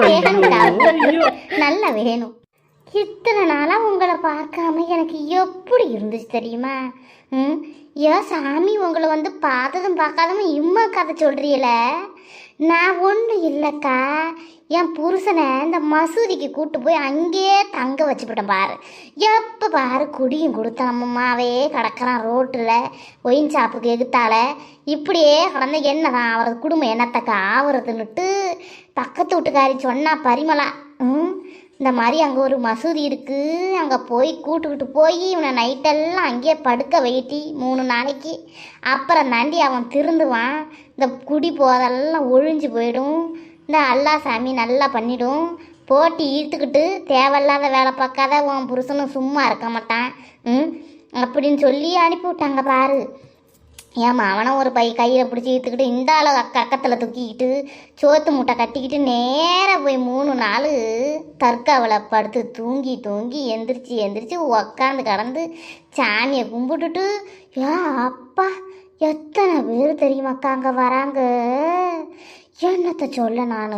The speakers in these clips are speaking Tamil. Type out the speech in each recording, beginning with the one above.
வேணும்டா, நல்லா வேணும். இத்தனை நாளாக உங்களை பார்க்காம எனக்கு எப்படி இருந்துச்சு தெரியுமா? ம், ஏன் சாமி உங்களை வந்து பார்த்ததும் பார்க்காதම இம்மா கதை சொல்கிறீல? நான் ஒன்றும் இல்லைக்கா, என் புருஷனை இந்த மசூதிக்கு கூட்டு போய் அங்கேயே தங்க வச்சுவிட்டேன் பாரு. எப்போ பாரு குடியும் கொடுத்தனம்மாவே கிடக்கிறான் ரோட்டில், ஒயின் ஷாப்புக்கு எகுத்தால இப்படியே கிடந்த என்னதான் அவரது குடும்பம் என்னத்தக்கா ஆவறதுன்னுட்டு பக்கத்து வீட்டுக்காரி சொன்னா பரிமளா. இந்த மாதிரி அங்கே ஒரு மசூதி இருக்குது, அங்கே போய் கூட்டுக்கிட்டு போய் இவனை நைட்டெல்லாம் அங்கேயே படுக்க வைட்டி 3 நாளைக்கு, அப்புறம் தாண்டி அவன் திருந்துவான், இந்த குடி போதெல்லாம் ஒழிஞ்சு போயிடும், இந்த அல்லா சாமி நல்லா பண்ணிடும், போட்டி இழுத்துக்கிட்டு தேவையில்லாத வேலை பார்க்காத உன் புருஷனும் சும்மா இருக்க மாட்டான் அப்படின்னு சொல்லி அனுப்பி விட்டாங்க பாரு. ஏம்மா அவனை ஒரு கையில் பிடிச்சி இழுத்துக்கிட்டு இந்த அளவு அக்கத்தில் தூக்கிக்கிட்டு சோத்து மூட்டை கட்டிக்கிட்டு நேராக போய் 3 நாள் தற்காவலை படுத்து தூங்கி தூங்கி எந்திரிச்சு உக்காந்து கடந்து சாணியை கும்பிட்டுட்டு, ஏ அப்பா எத்தனை பேர் தெரியுமாக்கா அங்கே வராங்க. என்னத்தை சொல்ல நான்,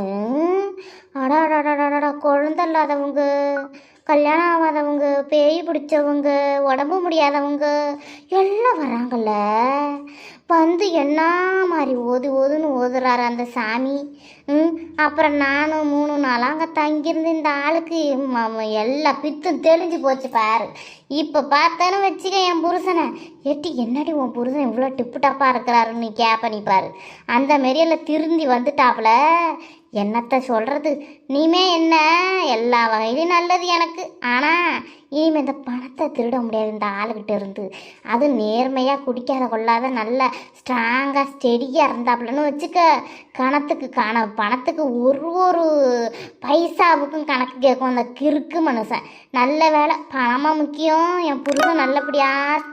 அடாடாடாடாடா குழந்த இல்லாதவங்க, கல்யாணம் ஆகாதவங்க, பேய் பிடிச்சவங்க, உடம்பு முடியாதவங்க எல்லாம் வராங்கல்ல. வந்து என்ன மாதிரி ஓதுன்னு ஓதுறாரு அந்த சாமி. அப்புறம் நானும் 3 நாளாக அங்கே தங்கியிருந்து இந்த ஆளுக்கு எல்லா பித்தும் தெளிஞ்சு போச்சு பாரு. இப்போ பார்த்தேன்னு வச்சுக்க என் புருஷனை, எட்டி என்னடி உன் புருஷன் இவ்வளோ டிப்பு டப்பாக இருக்கிறாருன்னு கேப்ப பாரு. அந்த மாரியெல்லாம் திருந்தி வந்துட்டாப்புல. என்னத்தை சொல்கிறது, நீமே என்ன எல்லா வகையிலும் நல்லது எனக்கு. ஆனால் இனிமேல் இந்த பணத்தை திருட முடியாது இந்த ஆளுகிட்ட இருந்து. அது நேர்மையாக குடிக்காத கொள்ளாத நல்ல ஸ்ட்ராங்காக ஸ்டெடியாக இருந்தாப்புலன்னு வச்சுக்க, பணத்துக்கு ஒரு பைசாவுக்கும் கணக்கு கேட்கும் அந்த கிறுக்கு மனுஷன். நல்ல வேலை பணமாக முக்கியம். என் புருஷன் நல்லபடியாக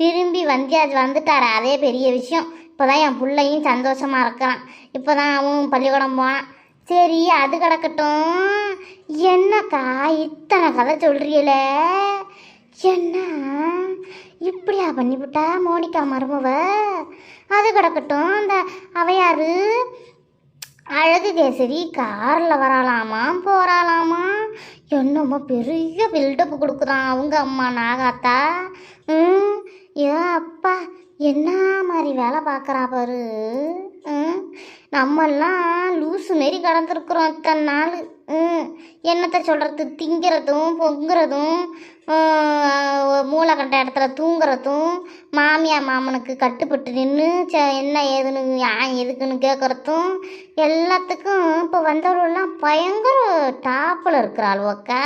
திரும்பி வந்துட்டார், அதே பெரிய விஷயம். இப்போ தான் என் பிள்ளையும் சந்தோஷமாக இருக்கிறான், இப்போ தான் அவன் பள்ளிக்கூடம் போனான். சரி அது கிடக்கட்டும், என்னக்கா இத்தனை கதை சொல்கிறீங்களே, என்ன இப்படியா பண்ணிவிட்டா மோனிகா மருமவ? அது கிடக்கட்டும், அந்த அவையாரு அழகு கேசரி காரில் வராலாமா போகிறாலாமா, என்னமோ பெரிய பில்டப்பு கொடுக்குறான் அவங்க அம்மா நாகாத்தா. ஏ அப்பா என்ன மாதிரி வேலை பார்க்குறா பாரு. நம்மெல்லாம் லூசு மாரி கடந்திருக்கிறோம் இத்தனை நாள். என்னத்தை சொல்கிறது, திங்கிறதும் பொங்குறதும் மூளை கண்ட இடத்துல தூங்குறதும் மாமியார் மாமனுக்கு கட்டுப்பட்டு நின்று என்ன ஏதுன்னு எதுக்குன்னு கேட்குறதும் எல்லாத்துக்கும் இப்போ வந்தவர்கள்லாம் பயங்கர டாப்பில் இருக்கிறாள் ஒக்கா.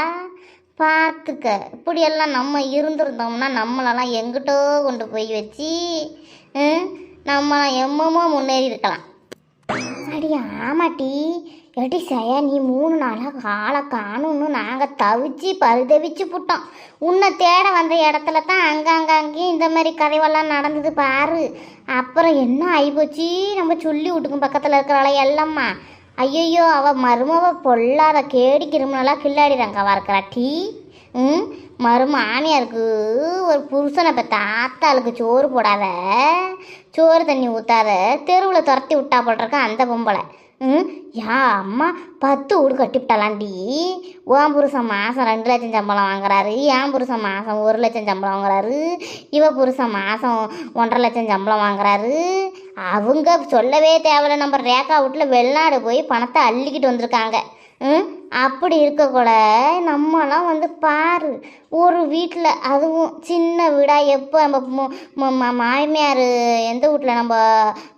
பார்த்துக்க, இப்படியெல்லாம் நம்ம இருந்திருந்தோம்னா நம்மளெல்லாம் எங்கிட்டோ கொண்டு போய் வச்சு நம்ம எம்மமோ முன்னேறி இருக்கலாம். அடி ஆமாட்டி, எடி சையா நீ 3 நாளாக ஆளை காணும்னு நாங்கள் பரிதவிச்சு விட்டோம். உன்னை தேட வந்த இடத்துல தான் அங்கேயும் இந்த மாதிரி கதைவெல்லாம் நடந்தது பாரு. அப்புறம் என்ன ஆகிப்போச்சு, நம்ம சொல்லி விட்டுக்கும் பக்கத்தில் இருக்கிறாள எல்லாம்மா. ஐயோ அவள் மருமவ பொல்லாத கேடி கிருமினலாக கில்லாடிறாங்க வரக்கிறா டீ. ஆணியாருக்கு ஒரு புருஷனை இப்போ தாத்தாளுக்கு சோறு போடாத, சோறு தண்ணி ஊற்றாத, தெருவில் துரத்தி விட்டா போட்டிருக்க அந்த பொம்பளை. யா அம்மா 10 வீடு கட்டிவிட்டாலாண்டி. உன் புருஷன் மாதம் 2 லட்சம் சம்பளம் வாங்குறாரு, என் புருஷன் மாதம் 1 லட்சம் சம்பளம் வாங்குறாரு, இவ புருஷன் மாதம் 1.5 லட்சம் சம்பளம் வாங்குறாரு. அவங்க சொல்லவே தேவையில்ல, நம்ம ரேக்கா வீட்டில் வெளிநாடு போய் பணத்தை அள்ளிக்கிட்டு வந்திருக்காங்க. அப்படி இருக்கக்கூட நம்மலாம் வந்து பாரு, ஒரு வீட்டில் அதுவும் சின்ன வீடாக எப்போ நம்ம மாமியார் எந்த வீட்டில் நம்ம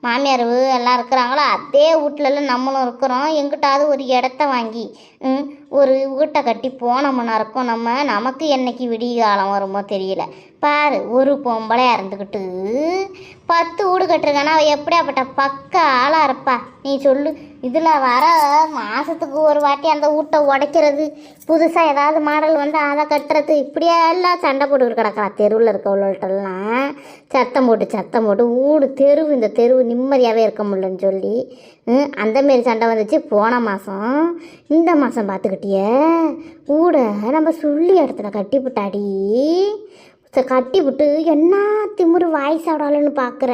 மாமியார் எல்லாம் இருக்கிறாங்களோ அதே வீட்டிலலாம் நம்மளும் இருக்கிறோம். எங்கிட்டாவது ஒரு இடத்த வாங்கி ஒரு வீட்டை கட்டி போனோம்னா இருக்கும். நமக்கு என்னைக்கு விடிய காலம் வருமோ தெரியல. பாரு, ஒரு பொம்பளையாக இருந்துக்கிட்டு 10 வீடு கட்டுருக்கானா அவள் எப்படியாப்பட்ட பக்க ஆளாக இருப்பா நீ சொல்லு. இதில் வர மாதத்துக்கு ஒரு வாட்டி அந்த வீட்டை உடைக்கிறது, புதுசாக ஏதாவது மாடல் வந்து அதை கட்டுறது, இப்படியே எல்லாம் சண்டை போட்டுக்கிட்டு கிடக்கிறா. தெருவில் இருக்க உள்ளவள்கிட்டலாம் சத்தம் போட்டு இந்த தெருவு நிம்மதியாகவே இருக்க முடியலன்னு சொல்லி அந்தமாரி சண்டை வந்துச்சு போன மாதம். இந்த மாதம் பார்த்துக்கிட்டியே ஊட நம்ம சொல்லி இடத்துல கட்டிவிட்டாடி. கட்டி விட்டு என்ன திமிரு வாய்ஸாடாலன்னு பார்க்குற.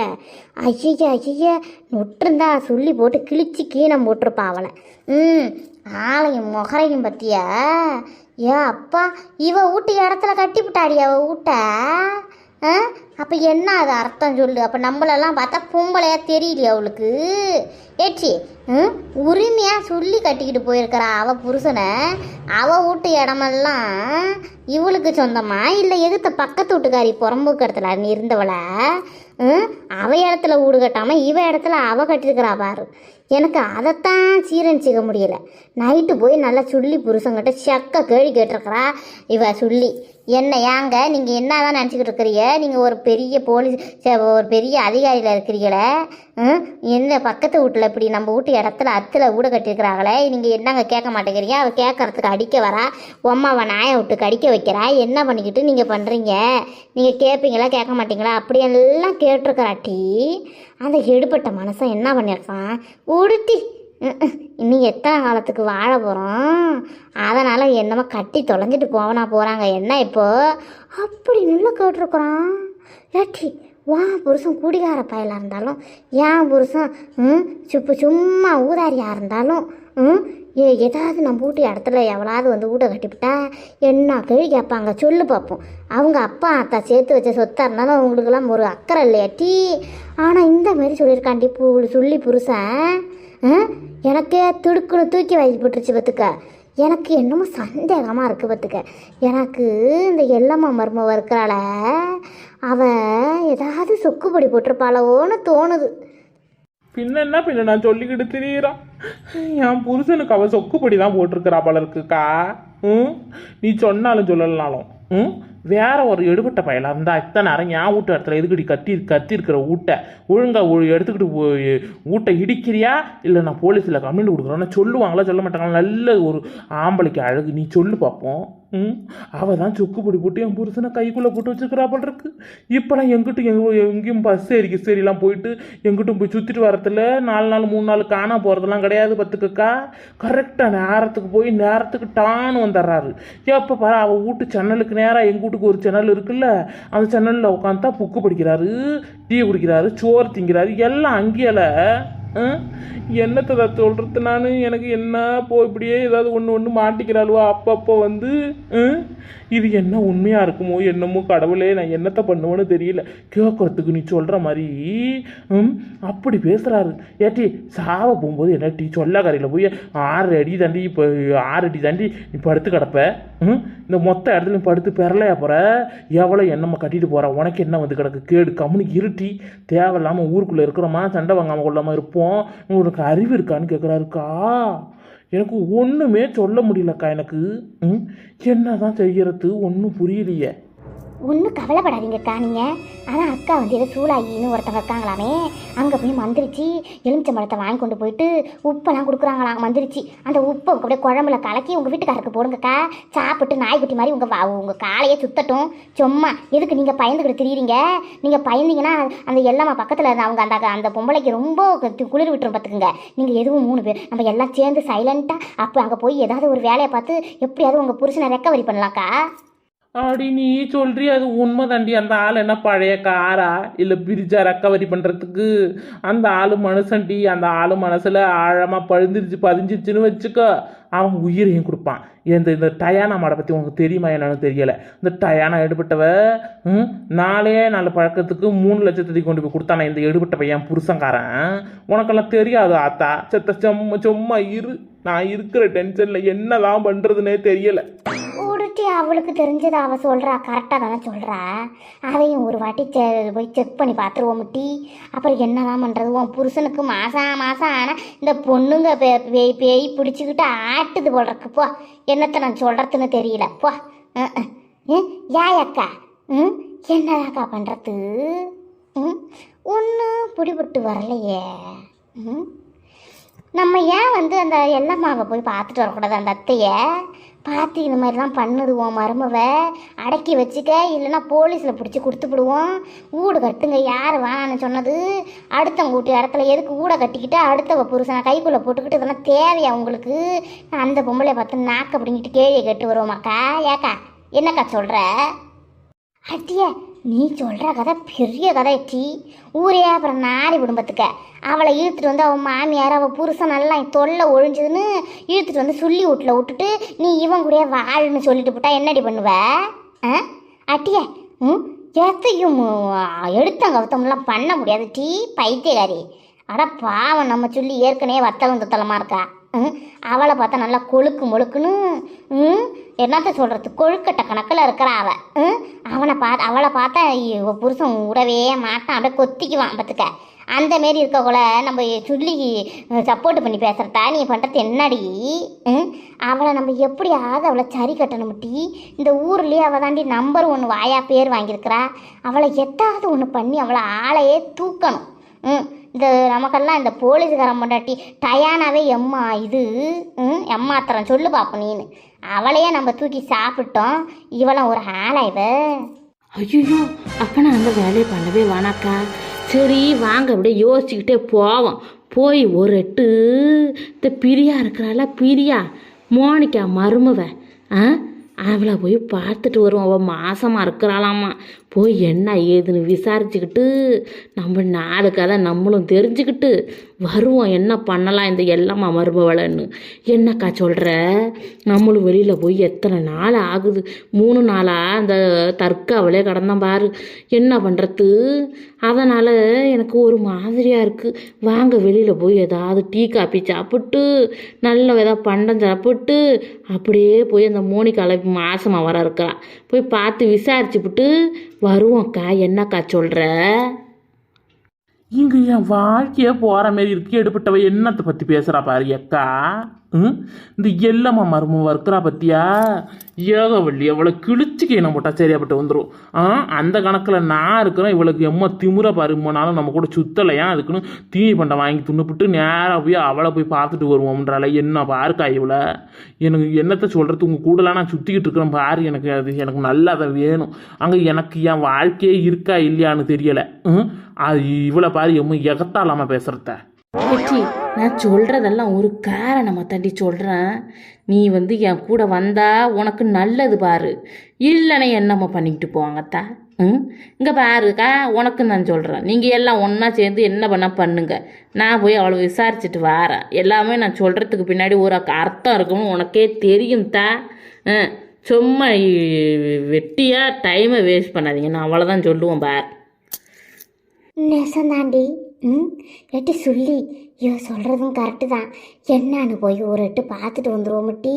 ஐய ஐய நொட்டிருந்தா சொல்லி போட்டு கிழிச்சு கீனம் போட்டிருப்பா அவளை. ஆளையும் முகரையும் பற்றியா? ஏன் அப்பா இவ வீட்டு இடத்துல கட்டி விட்டாடி அவ வீட்ட. அப்போ என்ன அது அர்த்தம் சொல்லு? அப்போ நம்மளெல்லாம் பார்த்தா பொம்பளையா தெரியலையா அவளுக்கு? ஏச்சி உரிமையாக சொல்லி கட்டிக்கிட்டு போயிருக்கிறா அவள் புருஷனை. அவள் வீட்டு இடமெல்லாம் இவளுக்கு சொந்தமா இல்லை எதுத்த பக்கத்து வீட்டுக்காரி புறம்போக்கு இடத்துல நீ இருந்தவளை அவ இடத்துல வீடு கட்டாமல் இவ இடத்துல அவள் கட்டியிருக்கிறா பாரு. எனக்கு அதைத்தான் சீரணிச்சிக்க முடியல. நைட்டு போய் நல்லா சொல்லி புருஷங்கிட்ட செக்க கேள்வி கேட்டிருக்கிறா இவ சொல்லி. என்ன ஏங்க நீங்கள் என்ன தான் நினச்சிக்கிட்டு இருக்கிறீங்க? நீங்கள் ஒரு பெரிய போலீஸ் ஒரு பெரிய அதிகாரியில் இருக்கிறீங்களே, என்ன பக்கத்து வீட்டில் இப்படி நம்ம வீட்டு இடத்துல அத்தில் வீடு கட்டியிருக்கிறாங்களே, நீங்கள் என்னங்க கேட்க மாட்டேங்கிறீங்க? அவள் கேட்கறதுக்கு அடிக்க வரா, உம்மாவை நாயை விட்டு கடிக்க வைக்கிறா, என்ன பண்ணிக்கிட்டு நீங்கள் பண்ணுறீங்க? நீங்கள் கேட்பீங்களா கேட்க மாட்டீங்களா அப்படியெல்லாம் கேட்டிருக்கிறாட்டி அந்த எடுப்பட்ட மனசன் என்ன பண்ணியிருக்கான்? உடுத்தி இன்னும் எத்தனை காலத்துக்கு வாழ போகிறோம், அதனால் என்னமோ கட்டி தொலைஞ்சிட்டு போகிறாங்க என்ன இப்போ அப்படின்னு கேட்டிருக்குறான். ஏட்டி வா புருஷன் குடிகார பயலாக இருந்தாலும், ஏன் புருஷன் சும்மா ஊதாரியாக இருந்தாலும் ஏதாவது நம்ம வீட்டு இடத்துல எவ்வளோது வந்து வீட்டை கட்டிவிட்டா என்ன கேள்வி கேட்பாங்க சொல்லு பார்ப்போம். அவங்க அப்பா அத்தா சேர்த்து வச்ச சொத்தாக இருந்தாலும் அவங்களுக்கெல்லாம் ஒரு அக்கறை இல்லையாட்டி. ஆனால் இந்த மாதிரி சொல்லியிருக்காண்டி சொல்லி புருஷன் எனக்கே துடுக்குன்னு தூக்கி வாங்கி போட்டுருச்சு பார்த்துக்க. எனக்கு என்னமோ சந்தேகமாக இருக்குது பார்த்துக்க. எனக்கு இந்த எல்லம்மா மருமவ இருக்கிறாள அவள் ஏதாவது சொக்குப்பொடி போட்டிருப்பாளோன்னு தோணுது. பின்ன நான் சொல்லிக்கிட்டு திரியிறான். என் புருஷனுக்கு அவள் சொக்குப்பொடி தான் போட்டிருக்கிறா போல இருக்குக்கா. நீ சொன்னாலும் சொல்லலனாலும் வேற ஒரு எடுபட்ட பயலாக இருந்தால் இத்தனை நேரம் என் வீட்டு இடத்துல எதுக்கடி கத்திருக்கிற வீட்டை ஒழுங்காக எடுத்துக்கிட்டு வீட்டை இடிக்கிறியா இல்லை நான் போலீஸில் கம்ப்ளைண்ட் கொடுக்குறேன்னா சொல்லுவாங்களா சொல்ல மாட்டாங்களா? நல்ல ஒரு ஆம்பளைக்கு அழகு, நீ சொல்லு பார்ப்போம். அவள் தான் சொக்குப்பொடி போட்டு என் புருஷனை கைக்குள்ளே போட்டு வச்சுக்கிறா போல் இருக்கு. இப்போலாம் எங்கேயும் பஸ் சரிலாம் போயிட்டு எங்கிட்டும் போய் சுற்றிட்டு வரத்துல 4 நாள் 3 நாள் காணா போகிறதெல்லாம் கிடையாது பார்த்துக்கக்கா. கரெக்டாக நேரத்துக்கு போய் நேரத்துக்கு டான்னு வந்துடுறாரு. எப்போ பாரு அவள் வீட்டு சேனலுக்கு நேராக எங்கள் வீட்டுக்கு ஒரு சேனல் இருக்குல்ல, அந்த சேனலில் உட்காந்து தான் புக்கு படிக்கிறாரு, டீ குடிக்கிறாரு, சோறு திங்கிறாரு, எல்லாம் அங்கேயில. என்னத்தை சொல்கிறது நான்? எனக்கு என்ன இப்படியே ஏதாவது ஒன்று மாட்டிக்கிறாளுவா அப்பப்போ வந்து. இது என்ன உண்மையாக இருக்குமோ என்னமோ கடவுளே, நான் என்னத்தை பண்ணுவேன்னு தெரியல. கேட்கறதுக்கு நீ சொல்கிற மாதிரி அப்படி பேசுகிறாரு. ஏட்டி சாவ போகும்போது என்ன டீ சொல்லக்கரையில் போய் 6 அடி தாண்டி இப்போ 6 அடி தாண்டி நீ படுத்து கிடப்ப. இந்த மொத்த இடத்துலையும் படுத்து பெறலையா போகிற? எவ்வளோ என்னம்மா கட்டிட்டு போகிற? உனக்கு என்ன வந்து கிடக்கு கேடு? கம்முனிக்கு இருட்டி தேவையில்லாமல் ஊருக்குள்ளே இருக்கிறோமா சண்டை வாங்காமல் கொள்ளாமல் இருப்போம். உனக்கு அறிவு இருக்கான்னு கேட்குறாருக்கா. எனக்கு ஒன்றுமே சொல்ல முடியலக்கா. எனக்கு என்ன தான் செய்கிறது ஒன்றும் புரியலையே. ஒன்றும் கவலைப்படாதீங்கக்கா நீங்கள். ஆனால் அக்கா வந்து ஏதோ சூளாயின்னு ஒருத்தவங்க இருக்காங்களாமே, அங்கே போய் மந்திரிச்சு எலுமிச்சம்பழத்தை வாங்கி கொண்டு போயிட்டு உப்பெல்லாம் கொடுக்குறாங்களாம். மந்திரிச்சு அந்த உப்பை அப்படியே குழம்புல கலக்கி உங்கள் வீட்டுக்காரருக்கு போடுங்கக்கா. சாப்பிட்டு நாய்க்குட்டி மாதிரி உங்கள் காலையே சுத்தட்டும். சும்மா எதுக்கு நீங்கள் பயந்துக்கிட்டு திரியிறீங்க? நீங்கள் பயந்தீங்கன்னா அந்த எல்லாமா பக்கத்தில் அவங்க அந்த பொம்பளைக்கு ரொம்ப குளிர் விட்டுரும் பார்த்துக்குங்க. நீங்கள் எதுவும் 3 பேர் நம்ம எல்லாம் சேர்ந்து சைலண்ட்டாக அப்போ அங்கே போய் ஏதாவது ஒரு வேலையை பார்த்து எப்படியாவது உங்கள் புருஷனை ரெக்கவரி பண்ணலாம்க்கா. அப்படி நீ சொல்றி அது உண்மை தாண்டி. அந்த ஆள் என்ன பழைய காரா இல்லை பிரிட்ஜா ரெக்கவரி பண்ணுறதுக்கு? அந்த ஆள் மனுஷன்டி. அந்த ஆள் மனசில் ஆழமாக பதிஞ்சிருச்சுன்னு வச்சுக்கோ, அவன் உயிரையும் கொடுப்பான். இந்த டயானா மாடை பற்றி உனக்கு தெரியுமா என்னன்னு தெரியலை. இந்த டயானா எடுபட்டவ 4 பழக்கத்துக்கு 3 லட்சத்தை கொண்டு போய் கொடுத்தானே இந்த எடுபட்ட பையன் புருஷங்காரன். உனக்கெல்லாம் தெரியாது ஆத்தா. சும்மா இரு. நான் இருக்கிற டென்ஷனில் என்னதான் பண்ணுறதுனே தெரியலை. அவளுக்கு தெரிஞ்சதை அவள் சொல்கிறா, கரெக்டாக தானே சொல்கிறா. அதையும் ஒரு வாட்டி போய் செக் பண்ணி பார்த்துருவோம் முட்டி. அப்புறம் என்னதான் பண்ணுறது? உன் புருஷனுக்கு மாதம் ஆனால் இந்த பொண்ணுங்க பேய் பிடிச்சிக்கிட்டு ஆட்டுது போடுறக்கு. போ, என்னத்தை நான் சொல்கிறதுன்னு தெரியல. போ அக்கா என்னதாக்கா பண்ணுறது? ஒன்றும் பிடிபட்டு வரலையே. நம்ம ஏன் வந்து அந்த எல்லம்மாவை போய் பார்த்துட்டு வரக்கூடாது? அந்த அத்தையை பார்த்து இந்த மாதிரிலாம் பண்ணுதுவோம். மருமவை அடக்கி வச்சுக்க, இல்லைன்னா போலீஸில் பிடிச்சி கொடுத்துப்பிடுவோம். வீடு கட்டுங்க. யார் வேணான்னு சொன்னது? அடுத்தவங்க வீட்டு இடத்துல எதுக்கு வீடை கட்டிக்கிட்டு அடுத்தவ புருஷனை கைக்குள்ளே போட்டுக்கிட்டு இதெல்லாம் தேவையா உங்களுக்கு? அந்த பொம்பளை பார்த்து நாக்க அப்படிங்கிட்டு கேள்வியை கேட்டு வருவோமாக்கா. ஏக்கா என்னக்கா சொல்கிற? அட்டியே நீ சொல்கிற கதை பெரிய கதை டீ. ஊரே அப்புறம் நாரி குடும்பத்துக்க அவளை இழுத்துட்டு வந்து அவன் மாமியார் அவள் புருஷன் நல்லா தொல்லை ஒழிஞ்சதுன்னு இழுத்துட்டு வந்து சொல்லி வீட்டில் விட்டுட்டு நீ இவன் கூட வாழுன்னு சொல்லிட்டு போட்டா என்னடி பண்ணுவ? அட்டியே எத்தையும் எடுத்தங்க கவுத்தம்லாம் பண்ண முடியாது டீ பைத்தியகாரி. அட பாவம், நம்ம சொல்லி ஏற்கனவே வத்தலம் தத்தலமாக இருக்கா. அவளை பார்த்தா நல்லா கொழுக்கு மொழுக்குன்னு என்னத்த சொல்கிறது, கொழுக்கட்டை கணக்கில் இருக்கிறா அவளை பார்த்தா புருஷன் விடவே மாட்டான், அப்படியே கொத்திக்குவான் பார்த்துக்க. அந்த மாரி இருக்கக்குள்ள நம்ம சொல்லி சப்போர்ட் பண்ணி பேசுகிறதா நீ பண்ணுறது என்னடி? அவளை நம்ம எப்படியாவது அவளை சரி கட்டணும் டீ. இந்த ஊர்லேயே அவள் தாண்டி நம்பர் 1 வாயா பேர் வாங்கியிருக்கிறா. அவளை எதாவது ஒன்று பண்ணி அவளை ஆளையே தூக்கணும். இந்த நமக்கெல்லாம் இந்த போலீஸுக்காரன் பொண்டாட்டி டயானாவே எம்மா இது எம்மாத்திரம் சொல்லு பார்ப்போம் நீனு. அவளையே நம்ம தூக்கி சாப்பிட்டோம், இவளை ஒரு ஆளா இவ. ஐயோ அப்போ நான் அந்த வேலையை பண்ணவே வேணாக்கா. சரி வாங்க அப்படியே யோசிச்சுக்கிட்டே போவோம். போய் ஒரு எட்டு இந்த பிரியா இருக்கிறாள, பிரியா மோனிகா மருமவ, அவளை போய் பார்த்துட்டு வருவோம். அவள் மாசமாக இருக்கிறாளாம்மா. போய் என்ன ஏதுன்னு விசாரிச்சுக்கிட்டு நம்ம 4 கதை நம்மளும் தெரிஞ்சுக்கிட்டு வருவோம். என்ன பண்ணலாம் இந்த எல்லாம்மா மருமவளைன்னு. என்னக்கா சொல்கிற? நம்மளும் வெளியில் போய் எத்தனை நாள் ஆகுது? 3 நாளாக அந்த தற்காவலே கடந்தான் பாரு. என்ன பண்ணுறது? அதனால் எனக்கு ஒரு மாதிரியாக இருக்குது. வாங்க வெளியில் போய் ஏதாவது டீ காப்பி சாப்பிட்டு நல்ல ஏதாவது பண்டம் சாப்பிட்டு அப்படியே போய் அந்த மோனிகாலை மாசமாக வர இருக்கிறா போய் பார்த்து விசாரிச்சுப்புட்டு வருவோம்க்கா. என்னக்கா சொல்கிற? இங்கே என் வாழ்க்கையே போகிற மாரி இருக்கு. எடுப்பட்டவ என்னத்தை பற்றி பேசுகிறா பாரு அக்கா. இந்த எல்லம்மா மருமவ இருக்கிறா பற்றியா? ஏகவள்ளி அவளை கிழிச்சிக்க என்ன போட்டா சரியாப்பட்டு வந்துடும். அந்த கணக்கில் நான் இருக்கிறேன். இவளுக்கு எம்மா திமுறை பாருமானாலும் நம்ம கூட சுத்தலையா, அதுக்குன்னு தீனி பண்டை வாங்கி துண்ணுப்பிட்டு நேராக போய் அவளை போய் பார்த்துட்டு வருவோம்ன்றால. என்ன பாருக்கா இவளை. எனக்கு என்னத்தை சொல்கிறது, உங்கள் கூடலாம் நான் சுற்றிக்கிட்டு இருக்கிறேன் பாரு. எனக்கு நல்லா அதை வேணும். அங்கே எனக்கு என் வாழ்க்கையே இருக்கா இல்லையான்னு தெரியலை. அது இவளை பாரு எம்ம எகத்தாலாமல் பேசுகிறத. வெற்றி, நான் சொல்கிறதெல்லாம் ஒரு காரணமாக தாண்டி சொல்கிறேன். நீ வந்து என் கூட வந்தா உனக்கு நல்லது பாரு, இல்லைன்னா என்னம்மா பண்ணிக்கிட்டு போவாங்கத்தா. இங்கே பாருக்கா, உனக்கு நான் சொல்கிறேன். நீங்கள் எல்லாம் ஒன்றா சேர்ந்து என்ன பண்ணால் பண்ணுங்க. நான் போய் அவளை விசாரிச்சுட்டு வரேன். எல்லாமே நான் சொல்கிறதுக்கு பின்னாடி ஒரு அர்த்தம் இருக்குன்னு உனக்கே தெரியும் தா. சும்மா வெட்டியாக டைமை வேஸ்ட் பண்ணாதீங்க. நான் அவ்வளோதான் சொல்லுவேன் பார். நெசந்தாண்டி எட்டி சொல்லி சொல்கிறதும் கரெக்டு தான். என்னான்னு போய் ஒரு எட்டு பார்த்துட்டு வந்துடுவோம் டீ.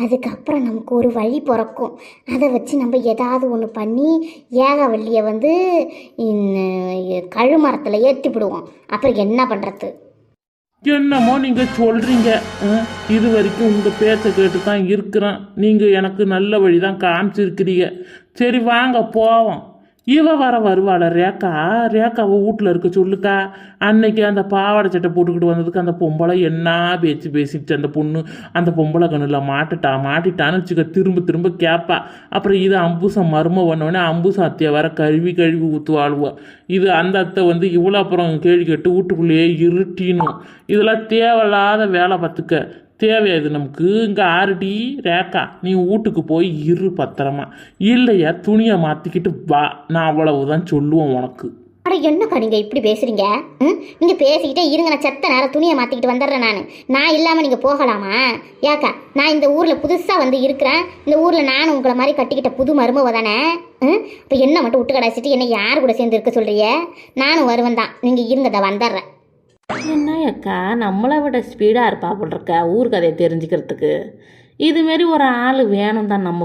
அதுக்கப்புறம் நமக்கு ஒரு வழி பிறக்கும். அதை வச்சு நம்ம ஏதாவது ஒன்று பண்ணி ஏகவல்லியை வந்து கழுமரத்தில் ஏற்றிவிடுவோம். அப்புறம் என்ன பண்ணுறது? என்னமோ நீங்கள் சொல்கிறீங்க. இது வரைக்கும் உங்கள் பேச்சை கேட்டு தான் இருக்கிறேன். நீங்கள் எனக்கு நல்ல வழி தான் காமிச்சிருக்கிறீங்க. சரி வாங்க போவோம். இவ வருவாள் ரேக்காவை வீட்டில் இருக்க சொல்லுக்கா. அன்னைக்கு அந்த பாவாடை சட்டை போட்டுக்கிட்டு வந்ததுக்கு அந்த பொம்பளை என்ன பேசிடுச்சு அந்த பொம்பளை கண்ணில் மாட்டிட்டான்னு வச்சுக்க. திரும்ப கேட்பா. அப்புறம் இது அம்புசம் மரும பண்ணோடனே அம்புசம் அத்தையை வர கழுவி ஊற்றுவாளுவா. இது அந்த அத்தை வந்து இவ்வளோ அப்புறம் கேள்வி கேட்டு வீட்டுக்குள்ளேயே இருட்டினும். இதெல்லாம் தேவையில்லாத வேலை பார்த்துக்க. தேவையா இது நமக்கு? இங்கே ஆறுடி ரேக்கா, நீ வீட்டுக்கு போய் இரு பத்திரமா. இல்லையா துணியை மாற்றிக்கிட்டு வா. நான் அவ்வளவுதான் சொல்லுவேன் உனக்கு. அட என்னக்கா நீங்கள் இப்படி பேசுகிறீங்க? நீங்கள் பேசிக்கிட்டே இருங்க. நான் செத்த நேரம் துணியை மாற்றிக்கிட்டு வந்துடுறேன். நான் இல்லாமல் நீங்கள் போகலாமா? ஏக்கா, நான் இந்த ஊரில் புதுசாக வந்து இருக்கிறேன். இந்த ஊரில் நானும் உங்களை மாதிரி கட்டிக்கிட்ட புது மருமவ தானே. இப்போ என்ன மட்டும் விட்டு கடைச்சிட்டு என்னை யார் கூட சேர்ந்து இருக்க சொல்கிறிய? நானும் வருவேன் தான். நீங்கள் இருங்க, தான் வந்துடுறேன். என்ன அக்கா, நம்மளை விட ஸ்பீடாக இருப்பா போல் இருக்கா ஊர் கதையை தெரிஞ்சுக்கிறதுக்கு. இதுமாரி ஒரு ஆள் வேணும் தான் நம்ம